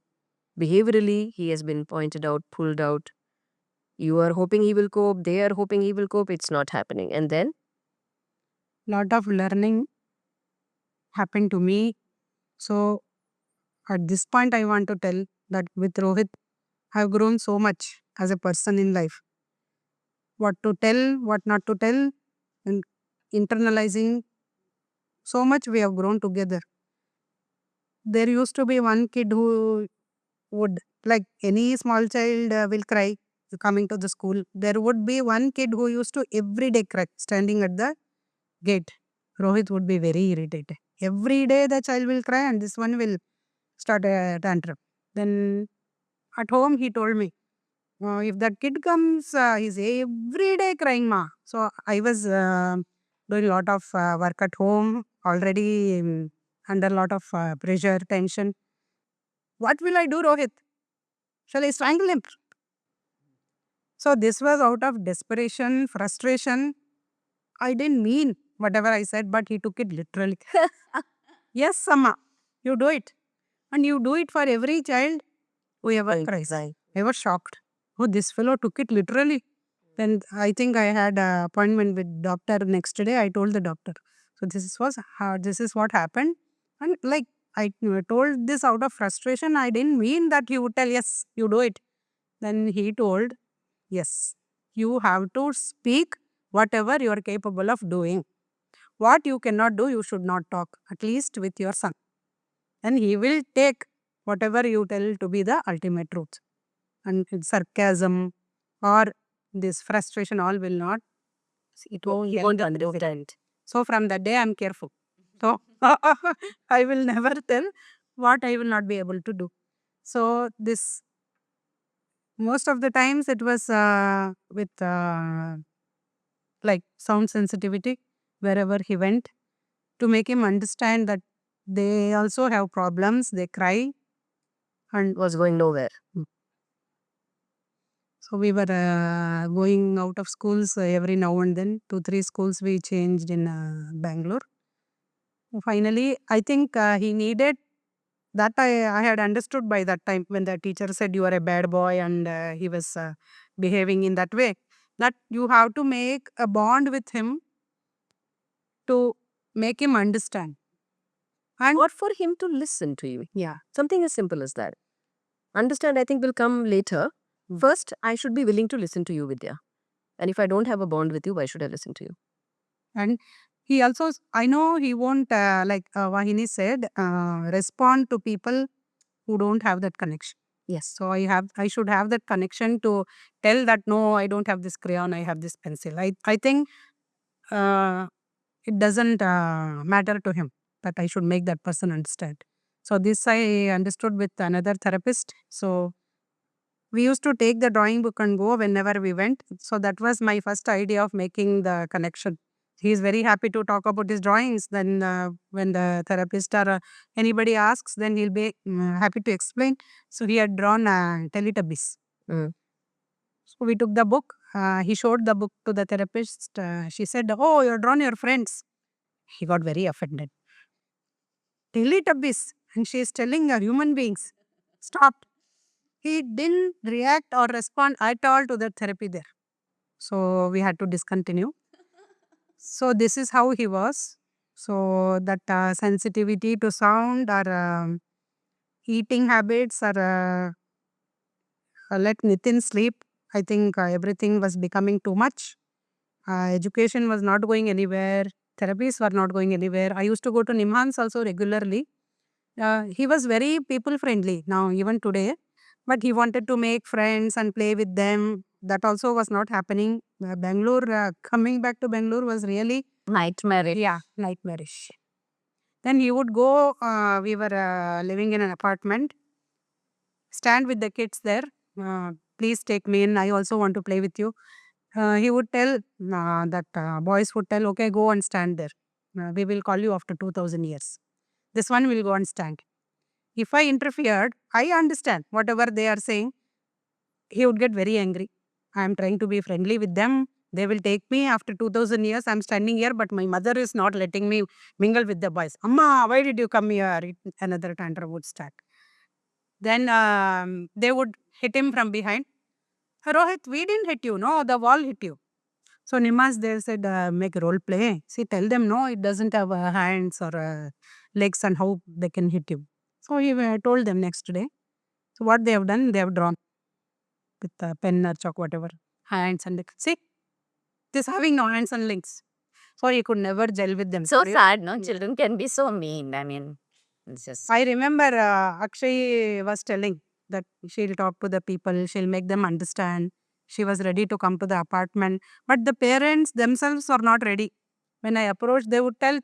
behaviorally, he has been pointed out, pulled out. You are hoping he will cope. They are hoping he will cope. It's not happening. And then, Lot of learning happened to me. So at this point, I want to tell that with Rohit, I've grown so much as a person in life. What to tell, what not to tell, and internalizing. So much we have grown together. There used to be one kid who would, like any small child will cry coming to the school. There would be one kid who used to every day cry standing at the gate. Rohit would be very irritated. Every day the child will cry and this one will start a tantrum. Then at home he told me, if that kid comes, he's every day crying, ma. So I was doing a lot of work at home, already under a lot of pressure, tension. What will I do, Rohit? Shall I strangle him? So this was out of desperation, frustration. I didn't mean whatever I said, but he took it literally. Yes, Sama, you do it. And you do it for every child who ever cries. I was shocked. Oh, this fellow took it literally. Then I think I had an appointment with doctor next day. I told the doctor. So this is what happened. And like I told this out of frustration. I didn't mean that he would tell, yes, you do it. Then he told, yes, you have to speak whatever you are capable of doing. What you cannot do, you should not talk, at least with your son. And he will take whatever you tell to be the ultimate truth. And sarcasm or this frustration all will not. It won't won't help the understand. So from that day, I'm careful. So I will never tell what I will not be able to do. So this most of the times it was with like sound sensitivity wherever he went to make him understand that they also have problems. They cry and Was going nowhere. so we were going out of schools every now and then. 2-3 schools we changed in Bangalore. Finally, I think he needed that. I had understood by that time when the teacher said you are a bad boy and he was behaving in that way, that you have to make a bond with him to make him understand. And Or for him to listen to you. yeah, Something as simple as that. Understand, I think, will come later. First, I should be willing to listen to you, Vidya. And if I don't have a bond with you, why should I listen to you? and he also, I know he won't, like Vahini said, respond to people who don't have that connection. Yes. So I should have that connection to tell that no, I don't have this crayon, I have this pencil. I think it doesn't matter to him, but I should make that person understand. So this I understood with another therapist. So we used to take the drawing book and go whenever we went. So that was my first idea of making the connection. He is very happy to talk about his drawings. Then when the therapist or anybody asks, then he'll be happy to explain. So he had drawn Teletubbies. Mm. So we took the book. He showed the book to the therapist. She said, "Oh, you're drawn your friends." He got very offended. Teletubbies, and she is telling human beings. Stop. He didn't react or respond at all to the therapy there. So we had to discontinue. So this is how he was. So that sensitivity to sound or eating habits or let Nitin sleep. I think everything was becoming too much. Education was not going anywhere. Therapies were not going anywhere. I used to go to Nimhans also regularly. He was very people friendly now, even today. But he wanted to make friends and play with them. That also was not happening. Bangalore, coming back to Bangalore was really, Nightmare. yeah, nightmarish. Then he would go, we were living in an apartment, stand with the kids there. Please take me in. I also want to play with you. He would tell that boys would tell, okay, go and stand there. We will call you after 2000 years. This one will go and stand. If I interfered, I understand whatever they are saying. He would get very angry. I am trying to be friendly with them. They will take me after 2000 years. I'm standing here, but my mother is not letting me mingle with the boys. Amma, why did you come here? Another tantrum would start. Then they would hit him from behind. Rohit, we didn't hit you. No, the wall hit you. So Nimas, they said, make role play. See, tell them, no, it doesn't have hands or legs and how they can hit you. So he told them next day. So what they have done, they have drawn with a pen or chalk, whatever, hands and legs. See, this having no hands and legs. So he could never gel with them. So Sorry. sad, no? Children can be so mean. I mean, it's just. I remember Akshay was telling that she'll talk to the people, she'll make them understand. She was ready to come to the apartment. But the parents themselves are not ready. When I approached, they would tell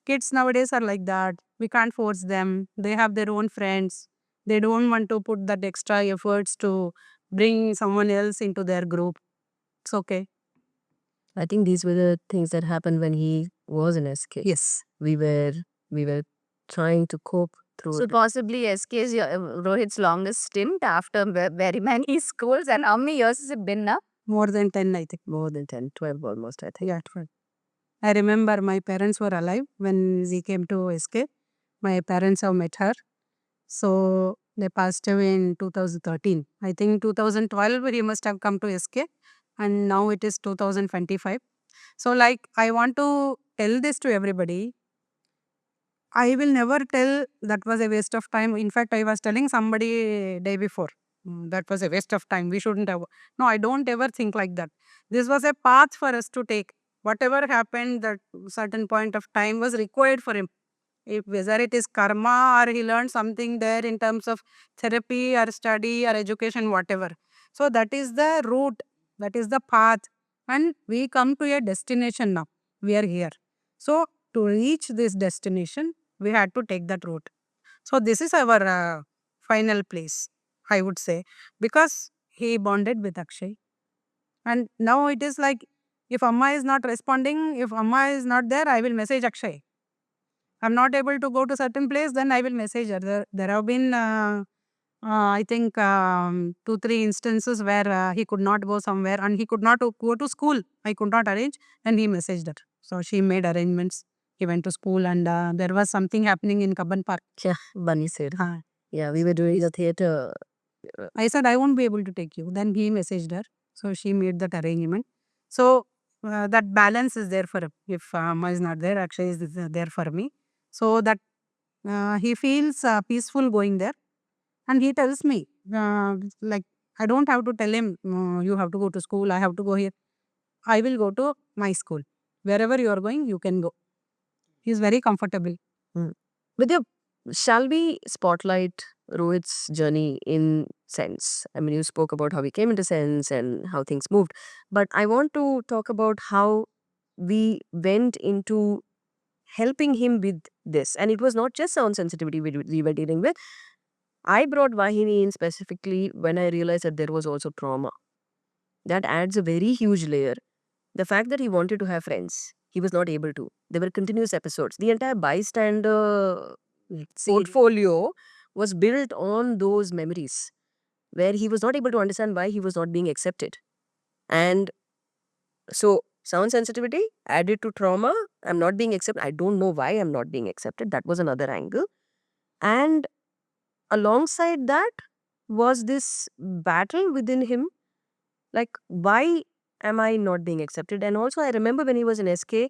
kids nowadays are like that. We can't force them. They have their own friends. They don't want to put that extra efforts to bring someone else into their group. It's okay. I think these were the things that happened when he was in SK. Yes. We were trying to cope through So it. possibly SK is Rohit's longest stint after very many schools. And how many years has it been now? More than 10, I think. More than 10, 12 almost, I think. Yeah, 12. I remember my parents were alive when we came to SK. My parents have met her. So they passed away in 2013. I think 2012 he must have come to SK and now it is 2025. So like I want to tell this to everybody. I will never tell that was a waste of time. In fact, I was telling somebody day before, that was a waste of time. We shouldn't have. No, I don't ever think like that. This was a path for us to take. Whatever happened, that certain point of time was required for him. If whether it is karma or he learned something there in terms of therapy or study or education, whatever. So that is the route, that is the path, and we come to a destination now. We are here. So to reach this destination, we had to take that route. So this is our final place, I would say, because he bonded with Akshay. And now it is like, if Amma is not responding, if Amma is not there, I will message Akshay. I'm not able to go to certain place, then I will message her. There have been, I think, 2-3 instances where he could not go somewhere and he could not go to school. I could not arrange, and he messaged her. So she made arrangements. He went to school, and there was something happening in Kabban Park. Yeah, Bunny said. Uh, Yeah, we were doing the theater. I said, I won't be able to take you. Then he messaged her. So she made that arrangement. So that balance is there for him. If Amma is not there, Akshay is there for me. So that he feels peaceful going there. And he tells me, like, I don't have to tell him, you have to go to school, I have to go here. I will go to my school. Wherever you are going, you can go. He's very comfortable. Vidya, shall we spotlight Rohit's journey in Sense? I mean, you spoke about how he came into Sense and how things moved, but I want to talk about how we went into helping him with this. And it was not just sound sensitivity we were dealing with. I brought Vahini in specifically when I realized that there was also trauma. That adds a very huge layer. The fact that he wanted to have friends, he was not able to. There were continuous episodes. The entire bystander portfolio was built on those memories where he was not able to understand why he was not being accepted. And so, sound sensitivity added to trauma. I'm not being accepted. I don't know why I'm not being accepted. That was another angle. And alongside that was this battle within him. Like, why am I not being accepted? And also, I remember when he was in SK,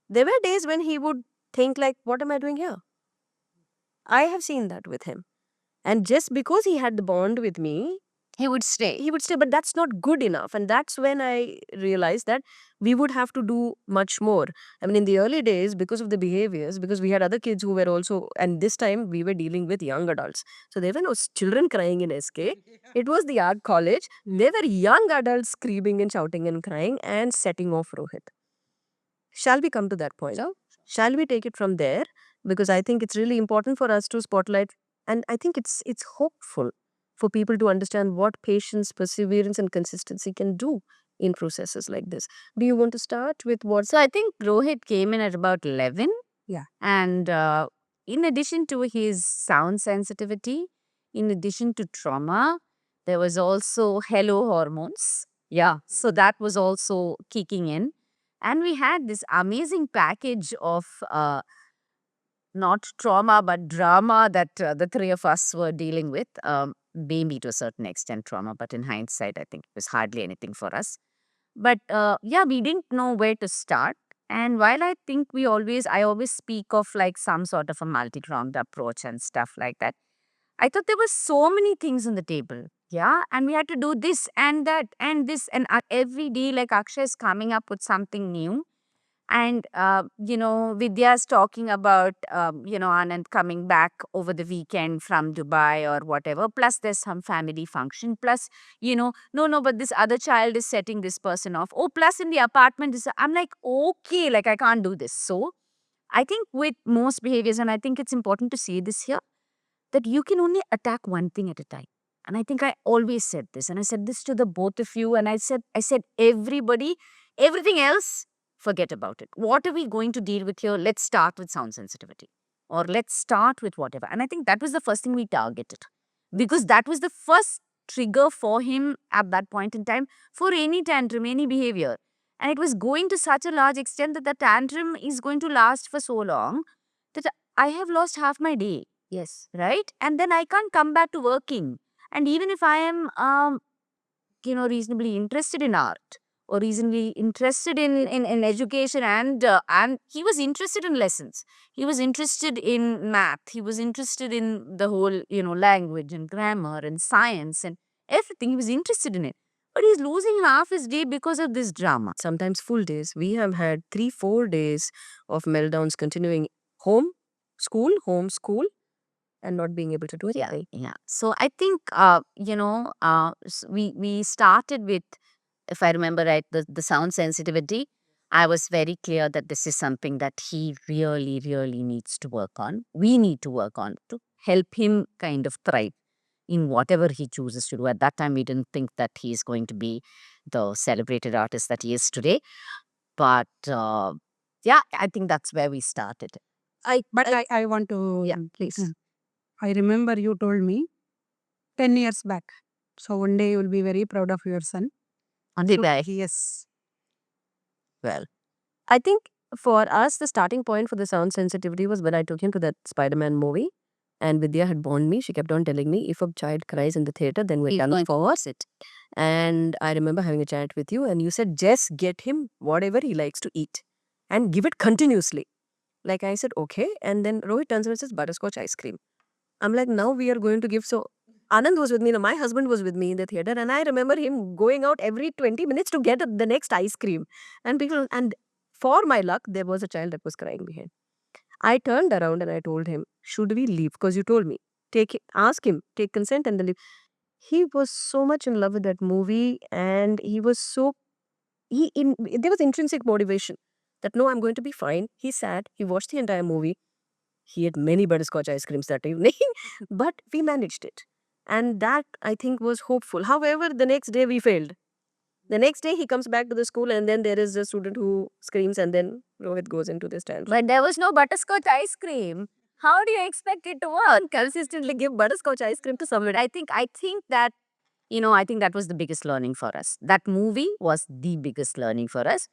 there were days when he would think like, what am I doing here? I have seen that with him. And just because he had the bond with me, He would stay. he would stay, but that's not good enough. And that's when I realized that we would have to do much more. I mean, in the early days, because of the behaviors, because we had other kids who were also, and this time we were dealing with young adults. So there were no children crying in SK. It was the art college. There were young adults screaming and shouting and crying and setting off Rohit. Shall we come to that point? Shall we take it from there? Because I think it's really important for us to spotlight, and I think it's hopeful for people to understand what patience, perseverance, and consistency can do in processes like this. Do you want to start with what? So I think Rohit came in at about 11. Yeah. And in addition to his sound sensitivity, in addition to trauma, there was also hello hormones. Yeah. So that was also kicking in. And we had this amazing package of not trauma, but drama that the three of us were dealing with. Maybe to a certain extent trauma, but in hindsight, I think it was hardly anything for us. But yeah, we didn't know where to start. And while I always speak of like some sort of a multi-pronged approach and stuff like that, I thought there were so many things on the table. Yeah. And we had to do this and that and this. And every day, like Akshay is coming up with something new. And, Vidya's talking about, Anand coming back over the weekend from Dubai or whatever. Plus, there's some family function. Plus, no, but this other child is setting this person off. Oh, plus in the apartment, I'm like, okay, like I can't do this. So, I think with most behaviors, and I think it's important to see this here, that you can only attack one thing at a time. And I think I always said this, and I said this to the both of you, and I said, everybody, everything else, forget about it. What are we going to deal with here? Let's start with sound sensitivity, or let's start with whatever. And I think that was the first thing we targeted, because that was the first trigger for him at that point in time for any tantrum, any behavior. And it was going to such a large extent that the tantrum is going to last for so long that I have lost half my day. Yes. Right? And then I can't come back to working. And even if I am, reasonably interested in art or reasonably interested in education, and he was interested in lessons. He was interested in math. He was interested in the whole, language and grammar and science and everything. He was interested in it. But he's losing half his day because of this drama. Sometimes full days. We have had 3-4 days of meltdowns continuing. Home, school, and not being able to do anything. Yeah. So I think, we started with, if I remember right, the sound sensitivity. I was very clear that this is something that he really, really needs to work on. We need to work on to help him kind of thrive in whatever he chooses to do. At that time, we didn't think that he's going to be the celebrated artist that he is today. But yeah, I think that's where we started. But I want to. Yeah, please. I remember you told me 10 years back. So one day you will be very proud of your son. Did I? Yes. Well, I think for us, the starting point for the sound sensitivity was when I took him to that Spider-Man movie. And Vidya had warned me. She kept on telling me, if a child cries in the theater, then we're he's done going for it. And I remember having a chat with you, and you said, just get him whatever he likes to eat and give it continuously. Like I said, okay. And then Rohit turns around and says, butterscotch ice cream. I'm like, now we are going to give. So Anand was with me. My husband was with me in the theater. And I remember him going out every 20 minutes to get the next ice cream. And for my luck, there was a child that was crying behind. I turned around and I told him, should we leave? Because you told me, ask him, take consent and then leave. He was so much in love with that movie, and he was so, there was intrinsic motivation that no, I'm going to be fine. He sat, he watched the entire movie. He had many butterscotch ice creams that evening, but we managed it. And that, I think, was hopeful. However, the next day we failed. The next day he comes back to the school, and then there is a student who screams, and then Rohit goes into this tantrum. but there was no butterscotch ice cream. How do you expect it to work? Consistently give butterscotch ice cream to someone. I think that, I think that was the biggest learning for us. That movie was the biggest learning for us.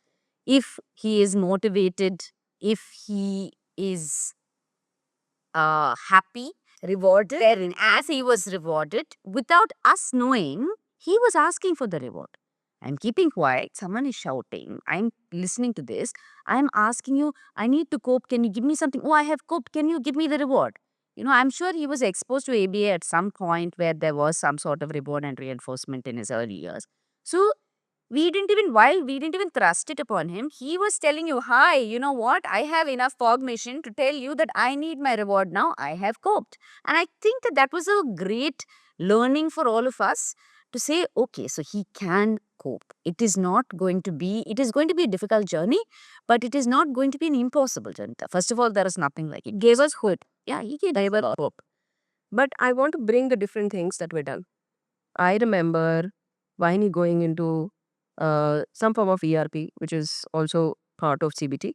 If he is motivated, if he is happy, Rewarded. wherein as he was rewarded, without us knowing, he was asking for the reward. I'm keeping quiet. Someone is shouting. I'm listening to this. I'm asking you, I need to cope. Can you give me something? Oh, I have coped. Can you give me the reward? I'm sure he was exposed to ABA at some point where there was some sort of reward and reinforcement in his early years. So while we didn't even thrust it upon him, he was telling you, hi, you know what? I have enough cognition to tell you that I need my reward now. I have coped. And I think that was a great learning for all of us to say, okay, so he can cope. It is going to be a difficult journey, but it is not going to be an impossible journey. First of all, there is nothing like it. Gave us hope. Yeah, he gave us hope. But I want to bring the different things that were done. I remember Vahini going into some form of ERP, which is also part of CBT,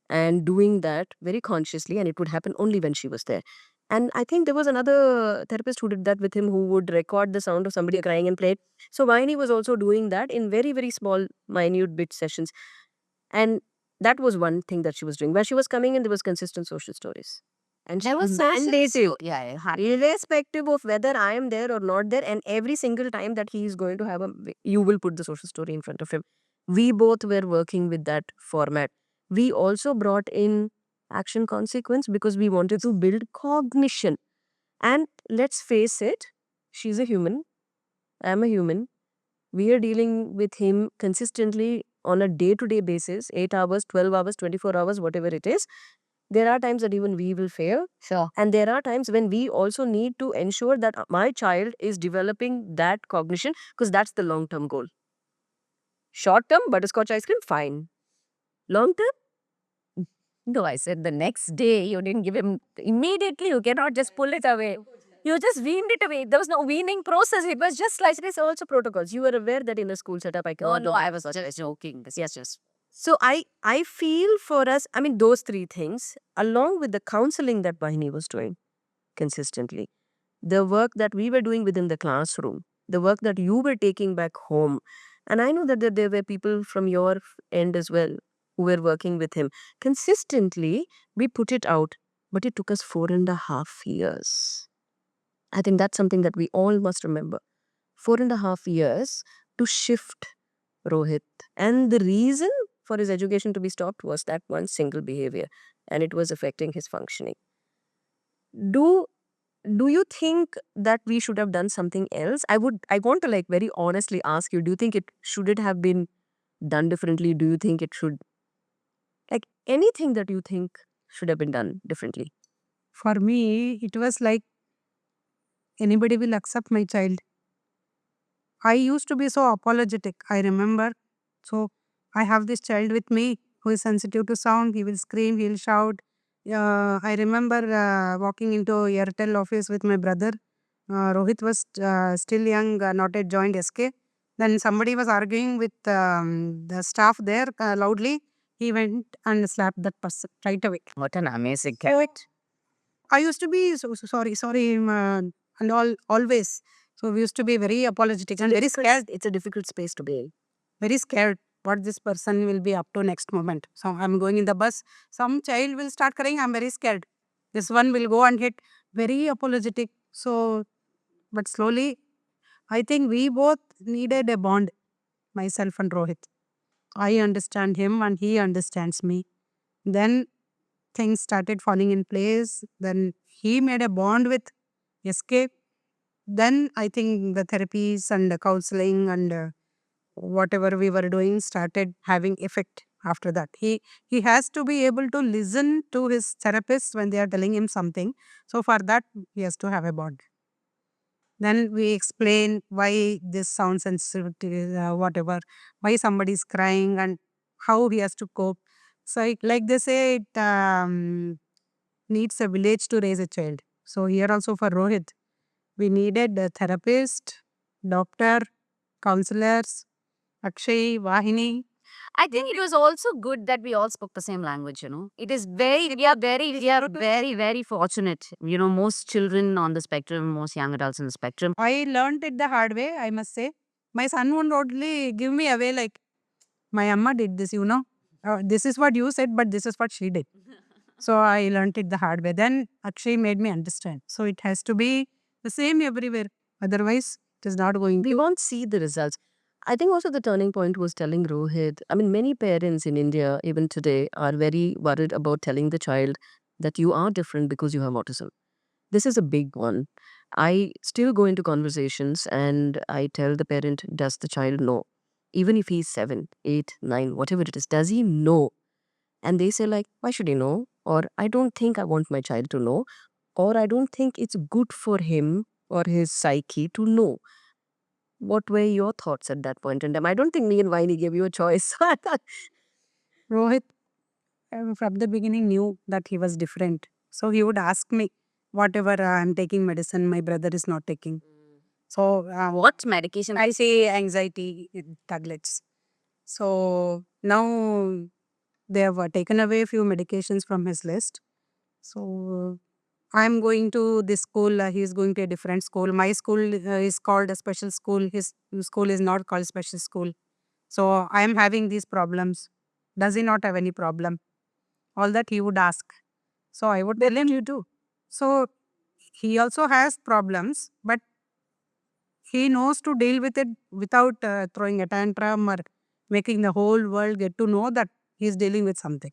and doing that very consciously, and it would happen only when she was there. And I think there was another therapist who did that with him, who would record the sound of somebody crying and play it. So Vahini was also doing that in very, very small, minute bit sessions. And that was one thing that she was doing. Where she was coming in, there was consistent social stories. And There she was mandated, yeah, irrespective of whether I am there or not there, and every single time that he is going to have you will put the social story in front of him. We both were working with that format. We also brought in action consequence because we wanted to build cognition. And let's face it, she's a human. I'm a human. We are dealing with him consistently on a day-to-day basis, 8 hours, 12 hours, 24 hours, whatever it is. There are times that even we will fail. sure. And there are times when we also need to ensure that my child is developing that cognition, because that's the long-term goal. Short-term, butterscotch ice cream, fine. Long-term, No, I said the next day you didn't give him immediately. You cannot just pull it away. You just weaned it away. There was no weaning process. It was just like there's also protocols. You are aware that in a school setup, I oh cannot. no, I was just joking. This is just So I feel for us, I mean, those three things, along with the counseling that Bahini was doing consistently, the work that we were doing within the classroom, the work that you were taking back home. And I know that there were people from your end as well who were working with him. Consistently, we put it out, but it took us 4.5 years. I think that's something that we all must remember. 4.5 years to shift Rohit. And the reason for his education to be stopped was that one single behavior, and it was affecting his functioning. Do do you think that we should have done something else? I want to like very honestly ask you, do you think it have been done differently? Do you think it should, like, anything that you think should have been done differently? For me, it was like anybody will accept my child. I used to be so apologetic. I remember. So I have this child with me who is sensitive to sound. He will scream, he will shout. I remember walking into Airtel office with my brother. Rohit was still young, not yet joined SK. Then somebody was arguing with the staff there loudly. He went and slapped that person right away. What an amazing Correct. I used to be sorry, and always. So we used to be very apologetic and very scared. It's a difficult space to be in. Very scared what this person will be up to next moment. So I'm going in the bus. Some child will start crying. I'm very scared. This one will go and hit. Very apologetic. So, but slowly, I think we both needed a bond. Myself and Rohit. I understand him and he understands me. Then things started falling in place. Then he made a bond with Escape. Then I think the therapies and the counseling and whatever we were doing started having effect after that. He has to be able to listen to his therapist when they are telling him something. So for that, he has to have a bond. Then we explain why this sound sensitivity, whatever, why somebody is crying and how he has to cope. So like they say, it needs a village to raise a child. So here also for Rohit, we needed a therapist, doctor, counselors, Akshay, Vahini. I think it was also good that we all spoke the same language, you know. It is we are very fortunate. You know, most children on the spectrum, most young adults on the spectrum. I learned it the hard way, I must say. My son won't only give me away like, my amma did this, you know. This is what you said, but this is what she did. So I learned it the hard way. Then Akshay made me understand. So it has to be the same everywhere. Otherwise, it is not going We to. won't see the results. I think also the turning point was telling Rohit. I mean, many parents in India, even today, are very worried about telling the child that you are different because you have autism. This is a big one. I still go into conversations and I tell the parent, does the child know? Even if he's 7, 8, 9, whatever it is, does he know? And they say, like, why should he know? Or I don't think I want my child to know. Or I don't think it's good for him or his psyche to know. What were your thoughts at that point in time? I don't think me and Viney gave you a choice. Rohit, from the beginning, knew that he was different. So he would ask me, whatever I'm taking medicine, my brother is not taking. So What medication? I say anxiety tablets. So now they have taken away a few medications from his list. So I'm going to this school. He is going to a different school. My school is called a special school. His school is not called special school. So I am having these problems. Does he not have any problem? All that he would ask. So I would tell him, you do. So he also has problems, but he knows to deal with it without throwing a tantrum or making the whole world get to know that he is dealing with something.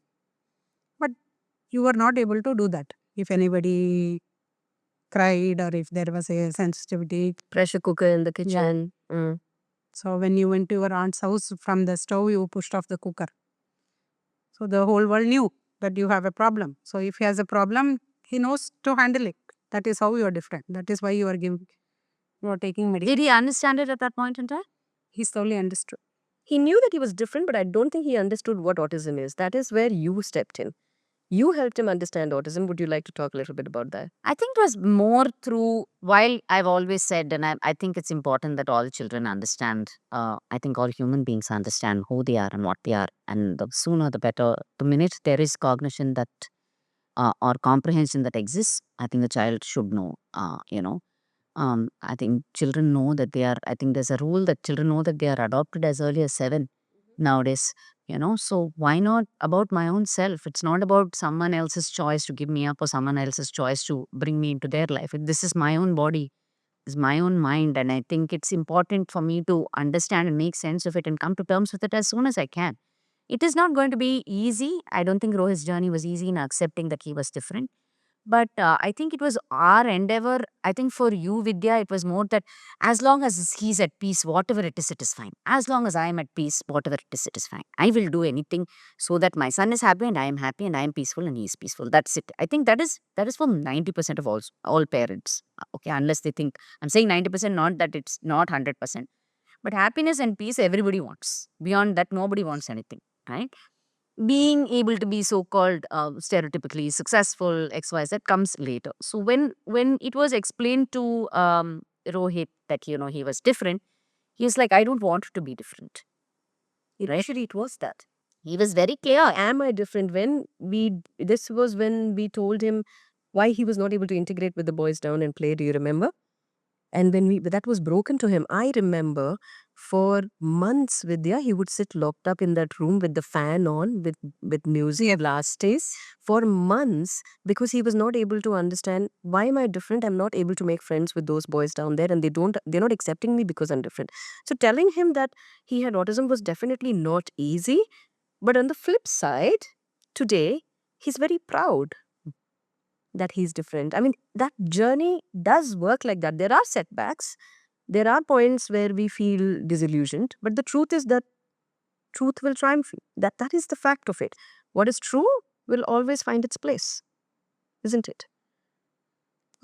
But you were not able to do that. If anybody cried or if there was a sensitivity. Pressure cooker in the kitchen. So when you went to your aunt's house, from the stove, you pushed off the cooker. So the whole world knew that you have a problem. So if he has a problem, he knows to handle it. That is how you are different. That is why you are taking medicine. Did he understand it at that point in time? He slowly understood. He knew that he was different, but I don't think he understood what autism is. That is where you stepped in. You helped him understand autism. Would you like to talk a little bit about that? I think it was more through, while I've always said, and I think it's important that all children understand, I think all human beings understand who they are and what they are. And the sooner the better. The minute there is cognition that, or comprehension that exists, I think the child should know, you know. I think children know that they are, I think there's a rule that children know that they are adopted as early as 7 nowadays, you know. So why not about my own self? It's not about someone else's choice to give me up or someone else's choice to bring me into their life. This is my own body. is my own mind, and I think it's important for me to understand and make sense of it and come to terms with it as soon as I can. It is not going to be easy. I don't think Rohit's journey was easy in accepting that he was different. But I think it was our endeavor. I think for you, Vidya, it was more that as long as he's at peace, whatever it is fine. As long as I am at peace, whatever it is fine. I will do anything so that my son is happy and I am happy and I am peaceful and he is peaceful. That's it. I think that is for 90% of all parents. Okay, unless they think I'm saying 90%, not that it's not 100%. But happiness and peace everybody wants. Beyond that, nobody wants anything, right? Being able to be so-called stereotypically successful xyz comes later. So when it was explained to Rohit that he was different, he was like, I don't want to be different, right? Initially, it was that. He was very clear. Am I different? This was when we told him why he was not able to integrate with the boys down and play. Do you remember? And when that was broken to him, I remember for months, Vidya, he would sit locked up in that room with the fan on, with music blasting for months because he was not able to understand why am I different. I'm not able to make friends with those boys down there, and they're not accepting me because I'm different. So telling him that he had autism was definitely not easy. But on the flip side, today he's very proud that he's different. I mean, that journey does work like that. There are setbacks, there are points where we feel disillusioned, but the truth is that truth will triumph. That is the fact of it. What is true will always find its place, isn't it?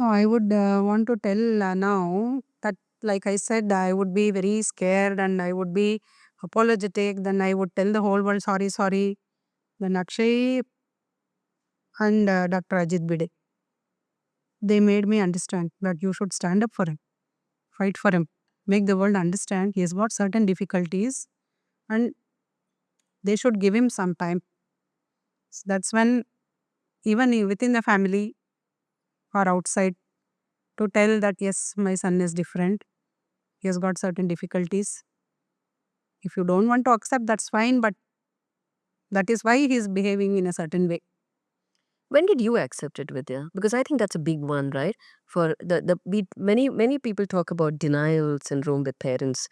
Oh, I would want to tell now that, like I said, I would be very scared and I would be apologetic. Then I would tell the whole world, sorry, sorry. Then Akshay and Dr. Ajit Bide, they made me understand that you should stand up for him, fight for him, make the world understand he has got certain difficulties and they should give him some time. So that's when, even within the family or outside, to tell that yes, my son is different, he has got certain difficulties. If you don't want to accept, that's fine, but that is why he is behaving in a certain way. When did you accept it, Vidya? Because I think that's a big one, right? For many people talk about denial syndrome with parents,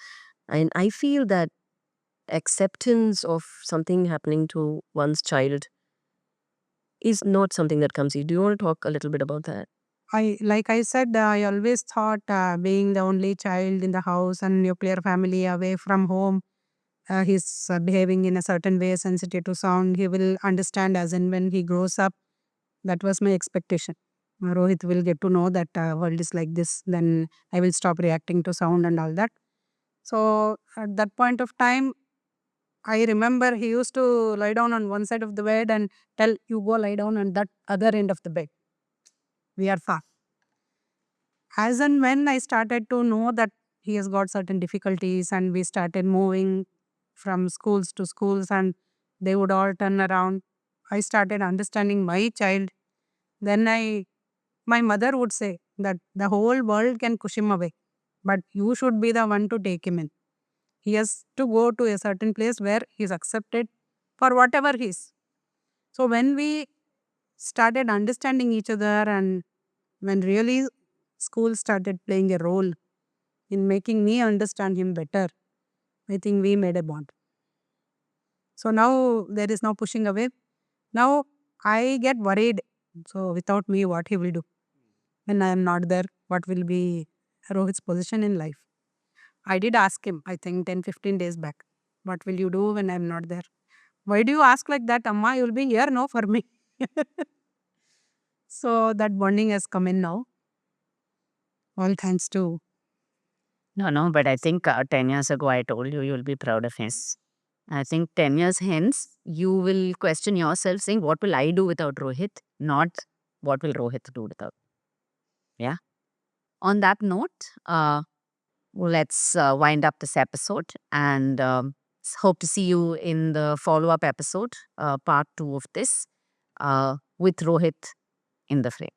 and I feel that acceptance of something happening to one's child is not something that comes easy. Do you want to talk a little bit about that? Like I said, I always thought being the only child in the house and nuclear family away from home, he's behaving in a certain way, sensitive to sound. He will understand as and when he grows up. That was my expectation. Rohit will get to know that world is like this. Then I will stop reacting to sound and all that. So at that point of time, I remember he used to lie down on one side of the bed and tell, you go lie down on that other end of the bed. We are far. As and when I started to know that he has got certain difficulties and we started moving from schools to schools and they would all turn around, I started understanding my child. Then my mother would say that the whole world can push him away, but you should be the one to take him in. He has to go to a certain place where he is accepted for whatever he is. So when we started understanding each other and when really school started playing a role in making me understand him better, I think we made a bond. So now there is no pushing away. Now I get worried. So without me, what he will do? When I am not there, what will be Rohit's position in life? I did ask him, I think 10-15 days back, what will you do when I am not there? Why do you ask like that, Amma? You will be here, no, for me. So that bonding has come in now. All thanks to. No, but I think 10 years ago I told you you'll be proud of him. I think 10 years hence, you will question yourself saying, what will I do without Rohit? Not what will Rohit do without. Yeah. On that note, let's wind up this episode and hope to see you in the follow-up episode, part 2 of this, with Rohit in the frame.